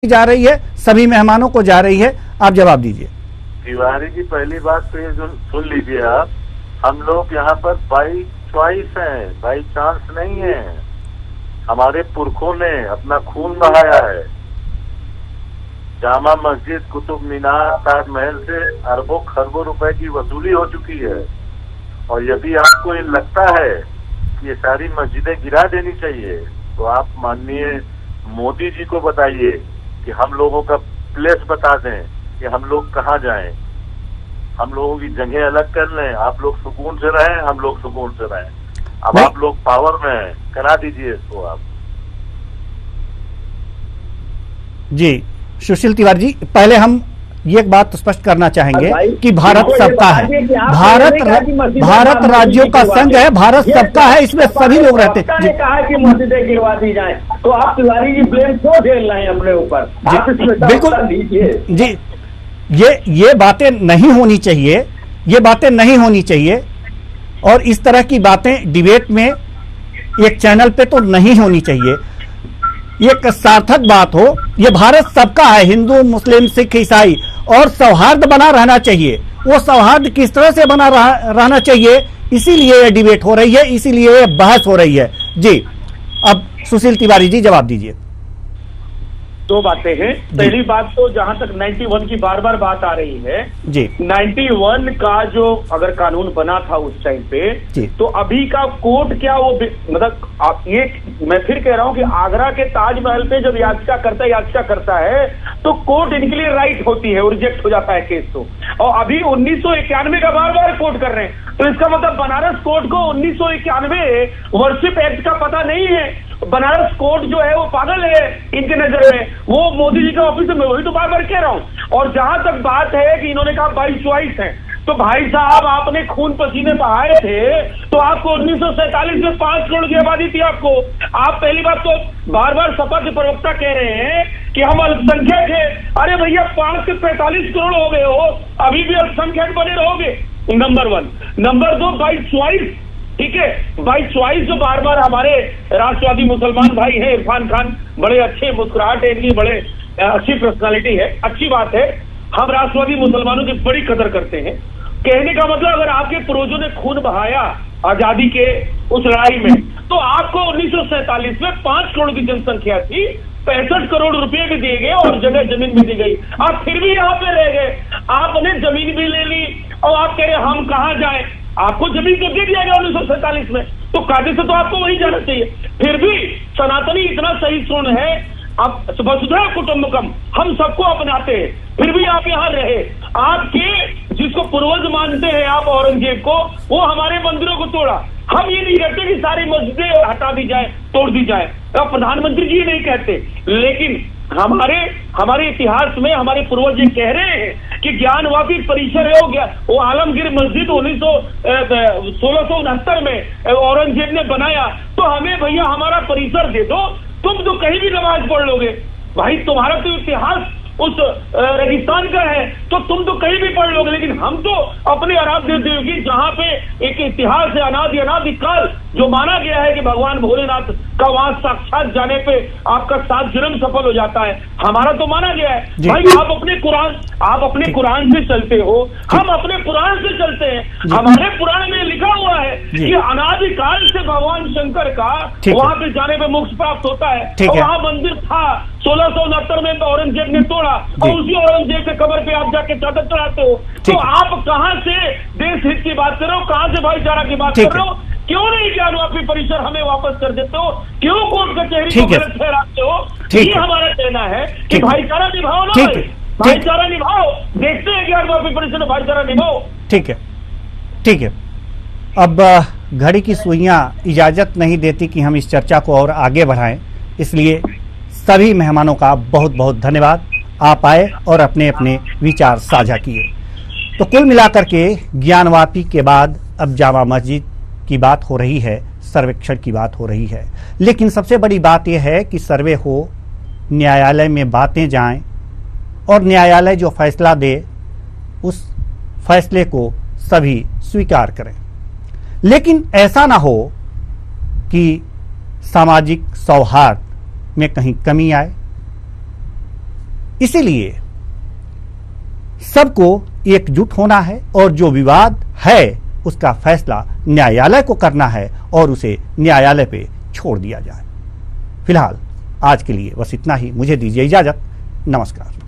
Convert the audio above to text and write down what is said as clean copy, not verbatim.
जा रही है, सभी मेहमानों को जा रही है, आप जवाब दीजिए। तिवारी जी, पहली बात तो ये जो सुन लीजिए आप, हम लोग यहाँ पर बाई चॉइस हैं, बाई चांस नहीं है। हमारे पुरखों ने अपना खून बहाया है। जामा मस्जिद, कुतुब मीनार, ताजमहल से अरबों खरबों रुपए की वसूली हो चुकी है। और यदि आपको ये लगता है कि ये सारी मस्जिदें गिरा देनी चाहिए, तो आप माननीय मोदी जी को बताइए कि हम लोगों का प्लेस बता दें कि हम लोग कहाँ जाएं। हम लोगों की जगह अलग कर लें, आप लोग सुकून से रहें, हम लोग सुकून से रहें। अब आप लोग पावर में हैं, करा दीजिए इसको आप। जी सुशील तिवारी जी, पहले हम ये एक बात स्पष्ट करना चाहेंगे कि भारत सबका है, भारत राज्यों का संघ है, भारत सबका है, इसमें सभी लोग रहते हैं। ने कहा कि मस्जिदें गिरवा दी जाएं, तो आप तिवारी जी ब्लेम क्यों झेल रहे हैं अपने ऊपर? बिल्कुल जी, ये बातें नहीं होनी चाहिए, ये बातें नहीं होनी चाहिए। और इस तरह की बातें डिबेट में एक चैनल पे तो नहीं होनी चाहिए। एक सार्थक बात हो, ये भारत सबका है, हिंदू मुस्लिम सिख ईसाई, और सौहार्द बना रहना चाहिए। वो सौहार्द किस तरह से बना रहना चाहिए, इसीलिए ये डिबेट हो रही है, इसीलिए ये बहस हो रही है। जी अब सुशील तिवारी जी जवाब दीजिए। दो बातें हैं। पहली बात तो जहां तक 91 की बार बार बात आ रही है जी, 91 का जो अगर कानून बना था उस टाइम पे, तो अभी का कोर्ट क्या वो मतलब ये मैं फिर कह रहा हूं कि आगरा के ताजमहल पे जब याचिका करता है तो कोर्ट इनके लिए राइट होती है, रिजेक्ट हो जाता है केस। तो और अभी 1991 का बार बार कोर्ट कर रहे हैं, तो इसका मतलब बनारस कोर्ट को 1991 वर्शिप एक्ट का पता नहीं है। बनारस कोर्ट जो है वो पागल है इनके नजर में, वो मोदी जी का ऑफिस में, वही तो बार बार कह रहा हूं। और जहां तक बात है कि इन्होंने कहा बाई चॉइस है, तो भाई साहब आपने खून पसीने बहाए थे, तो आपको 1947 में 5 करोड़ की आबादी थी आपको। आप पहली बात तो बार बार सपा के प्रवक्ता कह रहे हैं कि हम अल्पसंख्यक है। अरे भैया 5 से 45 करोड़ हो गए हो, अभी भी अल्पसंख्यक बने रहोगे। नंबर 1। नंबर 2, बाई चॉइस, ठीक है, बाई चॉइस जो बार बार हमारे राष्ट्रवादी मुसलमान भाई हैं, इरफान खान, बड़े अच्छे मुस्कुराहट है इनकी, बड़े अच्छी पर्सनालिटी है, अच्छी बात है। हम राष्ट्रवादी मुसलमानों की बड़ी कदर करते हैं। कहने का मतलब अगर आपके पूर्वजों ने खून बहाया आजादी के उस लड़ाई में, तो आपको 1947 में 5 करोड़ की जनसंख्या थी, 65 करोड़ रुपए भी दिए गए और जगह जमीन भी दी गई। आप फिर भी यहाँ पे रह गए, आपने जमीन भी ले ली और आप कह रहे हम कहाँ जाए। आपको जमीन तो दे दिया गया 1947 में, तो कायदे से तो आपको वही जाना चाहिए। फिर भी सनातनी इतना सही सुन है, अब वसुधैव कुटुंबकम, हम सबको अपनाते हैं, फिर भी आप यहाँ रहे। आपके जिसको पूर्वज मानते हैं आप औरंगजेब को, वो हमारे मंदिरों को तोड़ा। हम ये नहीं कहते कि सारी मस्जिदें हटा दी जाए, तोड़ दी जाए, प्रधानमंत्री जी नहीं कहते, लेकिन हमारे इतिहास में हमारे पूर्वज ये कह रहे हैं कि ज्ञानवापी परिसर है, हो गया वो आलमगीर मस्जिद 1669 में औरंगजेब ने बनाया। तो हमें भैया हमारा परिसर दे दो, तुम तो कहीं भी नमाज पढ़ लोगे भाई, तुम्हारा तो इतिहास उस रेगिस्तान का है, तो तुम तो कहीं भी पढ़ लोगे। लेकिन हम तो अपने आराध्य देव की, जहां पे एक इतिहास है अनादि काल, जो माना गया है कि भगवान भोलेनाथ का वहां साक्षात जाने पे आपका 7 जन्म सफल हो जाता है, हमारा तो माना गया है। भाई आप अपने कुरान से चलते हो, हम अपने पुराण से चलते हैं। हमारे पुराण में लिखा हुआ है कि अनादिकाल से भगवान शंकर का वहां पे जाने पे मोक्ष प्राप्त होता है, और वहां मंदिर था। 1669 में औरंगजेब ने तोड़ा, और उसी औरंगजेब के कब्र पे आप जाके चादर चढ़ाते हो। तो आप कहां से देश हित की बात कर रहे हो, कहां से भाईचारा की बात कर रहे हो? क्यों नहीं ज्ञानवापी परिसर हमें वापस कर देते हो? क्यों कोर्ट कचहरी को गलत ठहराते हो? ये हमारा कहना है कि भाईचारा निभाओ ना, भाईचारा निभाओ। देखते हैं ज्ञानवापी परिसर में भाईचारा निभाओ। ठीक है, ठीक है। अब घड़ी की सुइयां इजाजत नहीं देती कि हम इस चर्चा को और आगे बढ़ाएं, इसलिए सभी मेहमानों का बहुत बहुत धन्यवाद। आप आए और अपने अपने विचार साझा किए। तो कुल मिलाकर के ज्ञानवापी के बाद अब जामा मस्जिद की बात हो रही है, सर्वेक्षण की बात हो रही है। लेकिन सबसे बड़ी बात यह है कि सर्वे हो, न्यायालय में बातें जाएं, और न्यायालय जो फैसला दे उस फैसले को सभी स्वीकार करें। लेकिन ऐसा ना हो कि सामाजिक सौहार्द में कहीं कमी आए, इसीलिए सबको एकजुट होना है और जो विवाद है उसका फैसला न्यायालय को करना है और उसे न्यायालय पे छोड़ दिया जाए। फिलहाल आज के लिए बस इतना ही। मुझे दीजिए इजाजत। नमस्कार।